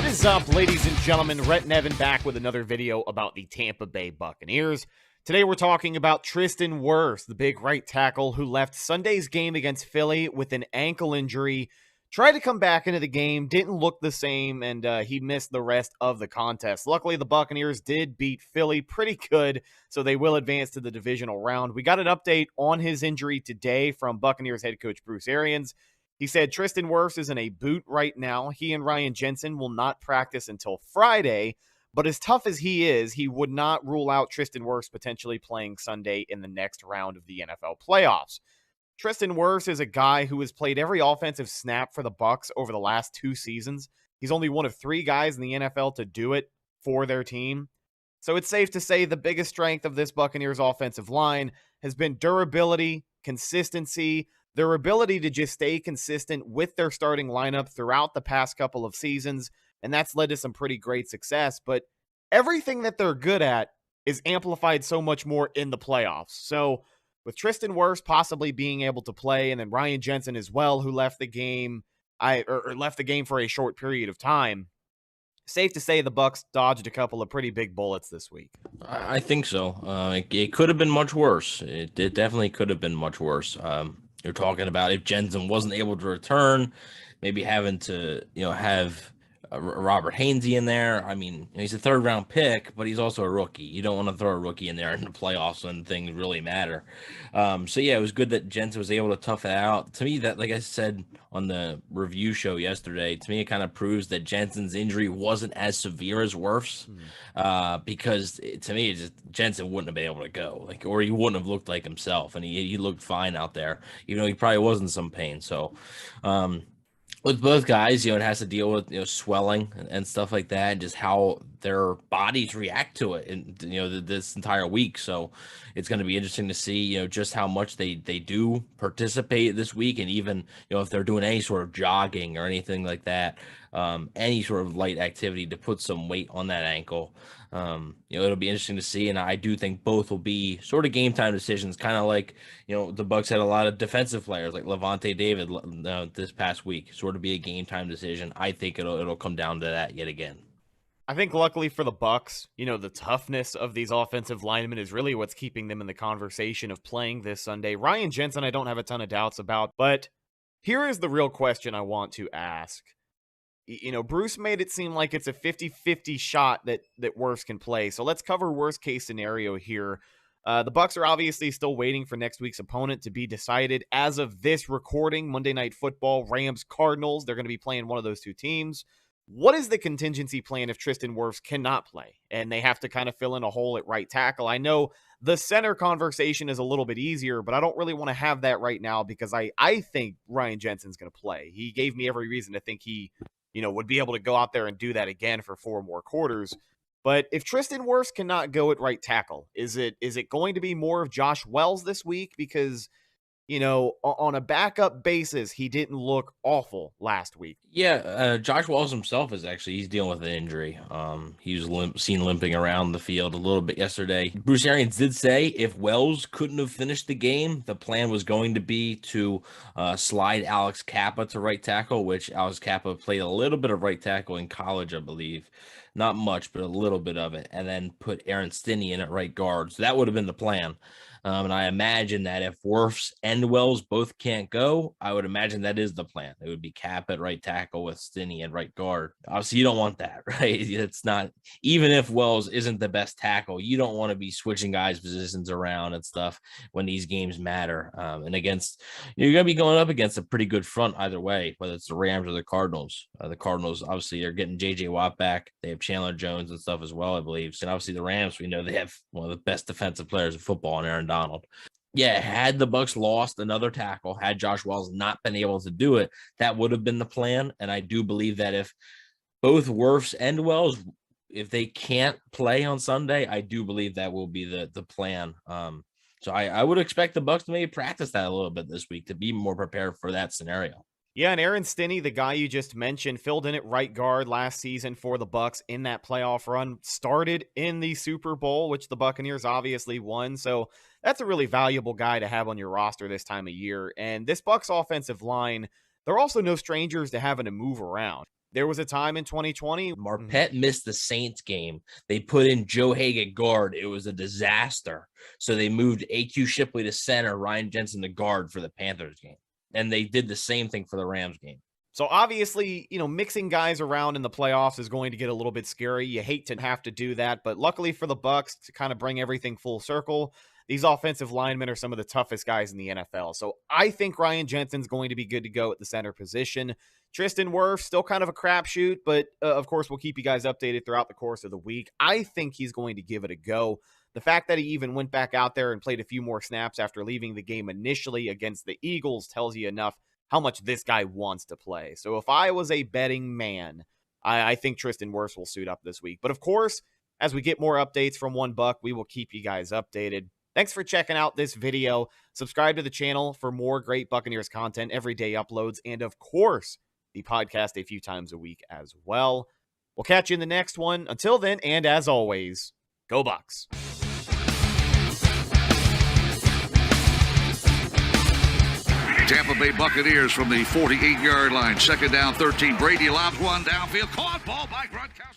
What is up, ladies and gentlemen? Rhett and Evan back with another video about the Tampa Bay Buccaneers. Today we're talking about Tristan Wirfs, the big right tackle who left Sunday's game against Philly with an ankle injury. Tried to come back into the game, didn't look the same, and he missed the rest of the contest. Luckily, the Buccaneers did beat Philly pretty good, so they will advance to the divisional round. We got an update on his injury today from Buccaneers head coach Bruce Arians. He said Tristan Wirfs is in a boot right now. He and Ryan Jensen will not practice until Friday, but as tough as he is, he would not rule out Tristan Wirfs potentially playing Sunday in the next round of the NFL playoffs. Tristan Wirfs is a guy who has played every offensive snap for the Bucs over the last 2 seasons. He's only one of 3 guys in the NFL to do it for their team. So it's safe to say the biggest strength of this Buccaneers offensive line has been durability, consistency, their ability to just stay consistent with their starting lineup throughout the past couple of seasons, and that's led to some pretty great success. But everything that they're good at is amplified so much more in the playoffs. So with Tristan Wirfs possibly being able to play, and then Ryan Jensen as well, who left the game, left the game for a short period of time, safe to say the Bucs dodged a couple of pretty big bullets this week. I think so. It could have been much worse. It definitely could have been much worse. You're talking about if Jensen wasn't able to return, maybe having to, have Robert Hainsey in there. I mean, he's a 3rd-round pick, but he's also a rookie. You don't want to throw a rookie in there in the playoffs when things really matter. So yeah, it was good that Jensen was able to tough it out. To me, that, like I said on the review show yesterday, to me it kind of proves that Jensen's injury wasn't as severe as Wirfs, because to me, Jensen wouldn't have been able to go, or he wouldn't have looked like himself, and he looked fine out there, even though he probably was in some pain. So, with both guys, it has to deal with, swelling and stuff like that, and just how their bodies react to it, and this entire week. So it's going to be interesting to see, just how much they do participate this week, and even if they're doing any sort of jogging or anything like that, any sort of light activity to put some weight on that ankle. It'll be interesting to see, and I do think both will be sort of game time decisions, kind of like the Bucs had a lot of defensive players like Levante David this past week, sort of be a game time decision. I think it'll come down to that yet again. I think luckily for the Bucs, the toughness of these offensive linemen is really what's keeping them in the conversation of playing this Sunday. Ryan Jensen, I don't have a ton of doubts about, but here is the real question I want to ask. Bruce made it seem like it's a 50-50 shot that Wirfs can play. So let's cover worst case scenario here. The Bucs are obviously still waiting for next week's opponent to be decided. As of this recording, Monday Night Football, Rams, Cardinals, they're going to be playing one of those 2 teams. What is the contingency plan if Tristan Wirfs cannot play and they have to kind of fill in a hole at right tackle? I know the center conversation is a little bit easier, but I don't really want to have that right now because I think Ryan Jensen's going to play. He gave me every reason to think he would be able to go out there and do that again for 4 more quarters. But if Tristan Wirfs cannot go at right tackle, is it going to be more of Josh Wells this week? Because, on a backup basis, he didn't look awful last week. Yeah, Josh Wells himself he's dealing with an injury. He was seen limping around the field a little bit yesterday. Bruce Arians did say if Wells couldn't have finished the game, the plan was going to be to slide Alex Kappa to right tackle, which Alex Kappa played a little bit of right tackle in college, I believe. Not much, but a little bit of it, and then put Aaron Stinney in at right guard. So that would have been the plan. And I imagine that if Wirfs and Wells both can't go, I would imagine that is the plan. It would be Cap at right tackle with Stinney at right guard. Obviously, you don't want that, right? It's not, even if Wells isn't the best tackle, you don't want to be switching guys' positions around and stuff when these games matter. And you're going to be going up against a pretty good front either way, whether it's the Rams or the Cardinals. The Cardinals, obviously, are getting J.J. Watt back. They have Chandler Jones and stuff as well, I believe. And obviously, the Rams, we know they have one of the best defensive players in football in Aaron Donald. Yeah, had the Bucs lost another tackle, had Josh Wells not been able to do it, that would have been the plan. And I do believe that if both Wirfs and Wells, if they can't play on Sunday, I do believe that will be the plan. So I would expect the Bucs to maybe practice that a little bit this week to be more prepared for that scenario. Yeah, and Aaron Stinney, the guy you just mentioned, filled in at right guard last season for the Bucs in that playoff run, started in the Super Bowl, which the Buccaneers obviously won. So that's a really valuable guy to have on your roster this time of year. And this Bucs offensive line, they're also no strangers to having to move around. There was a time in 2020. Marpet missed the Saints game. They put in Joe Haig at guard. It was a disaster. So they moved AQ Shipley to center, Ryan Jensen to guard for the Panthers game. And they did the same thing for the Rams game. So obviously, mixing guys around in the playoffs is going to get a little bit scary. You hate to have to do that, but luckily for the Bucs, to kind of bring everything full circle, these offensive linemen are some of the toughest guys in the NFL. So I think Ryan Jensen's going to be good to go at the center position. Tristan Wirfs, still kind of a crapshoot, but of course, we'll keep you guys updated throughout the course of the week. I think he's going to give it a go. The fact that he even went back out there and played a few more snaps after leaving the game initially against the Eagles tells you enough how much this guy wants to play. So if I was a betting man, I think Tristan Wirfs will suit up this week. But of course, as we get more updates from One Buck, we will keep you guys updated. Thanks for checking out this video. Subscribe to the channel for more great Buccaneers content, everyday uploads, and of course, the podcast a few times a week as well. We'll catch you in the next one. Until then, and as always, go Bucs. Tampa Bay Buccaneers from the 48-yard line. Second down, 13. Brady lobs one downfield. Caught ball by Gronkowski.